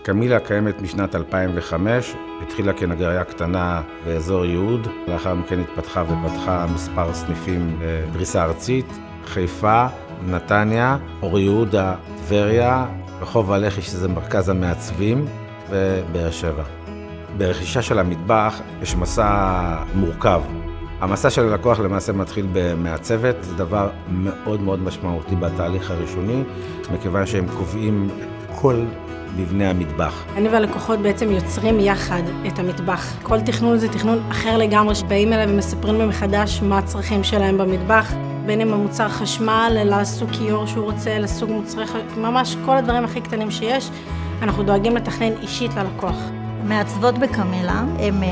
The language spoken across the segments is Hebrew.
קמילה קיימת משנת 2005, התחילה כנגריה קטנה באזור יהוד, לאחר מכן התפתחה ופתחה מספר סניפים בפריסה ארצית, חיפה, נתניה, אור יהודה, טבריה, רחוב הלח"י שזה מרכז המעצבים, ובאר שבע. ברכישה של המטבח יש מסע מורכב. המסע של הלקוח למעשה מתחיל במעצבת, זה דבר מאוד מאוד משמעותי בתהליך הראשוני, מכיוון שהם קובעים כל מבנה המטבח. אני והלקוחות בעצם יוצרים יחד את המטבח. כל תכנון זה תכנון אחר לגמרי, שבאים אליי ומספרים לי מחדש מה הצרכים שלהם במטבח, בין אם המוצר חשמל, לסוג כיור שהוא רוצה, לסוג מוצרי ממש כל הדברים הכי קטנים שיש, אנחנו דואגים לתכנן אישית ללקוח. מעצבות בקמילה הם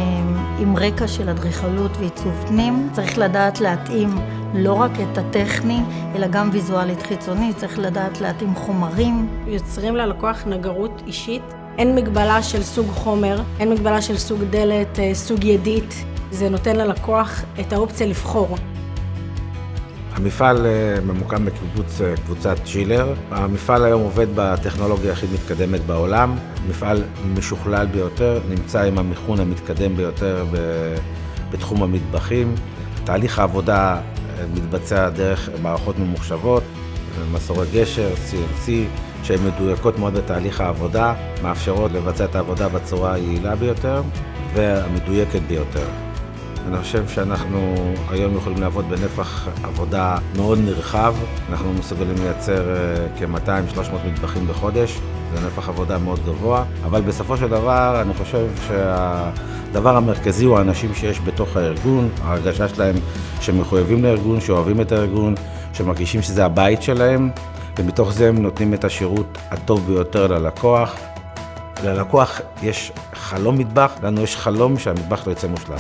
עם רקע של אדריכלות ועיצוב פנים. צריך לדעת להתאים לא רק את הטכני, אלא גם ויזואלית חיצונית. צריך לדעת להתאים חומרים. יוצרים ללקוח נגרות אישית. אין מגבלה של סוג חומר, אין מגבלה של סוג דלת, סוג ידית. זה נותן ללקוח את האופציה לבחור. המפעל ממוקם בקיבוץ קבוצת שילר. המפעל היום עובד בטכנולוגיה הכי מתקדמת בעולם. מפעל משוכלל ביותר, נמצא עם המיכון המתקדם ביותר בתחום המטבחים. תהליך העבודה מתבצע דרך מערכות ממוחשבות, מסורי גשר, CNC, שהן מדויקות מאוד בתהליך העבודה, מאפשרות לבצע את העבודה בצורה היעילה ביותר והמדויקת ביותר. אני חושב שאנחנו היום יכולים לעבוד בנפח עבודה מאוד נרחב. אנחנו מסוגלים לייצר כ-200-300 מטבחים בחודש. זה נפח עבודה מאוד גבוה. אבל בסופו של דבר אני חושב שהדבר המרכזי הוא האנשים שיש בתוך הארגון. ההרגשה שלהם שמחויבים לארגון, שאוהבים את הארגון, שמרגישים שזה הבית שלהם. ומתוך זה הם נותנים את השירות הטוב ביותר ללקוח. ללקוח יש חלום מטבח, לנו יש חלום שהמטבח לא יצא מושלם.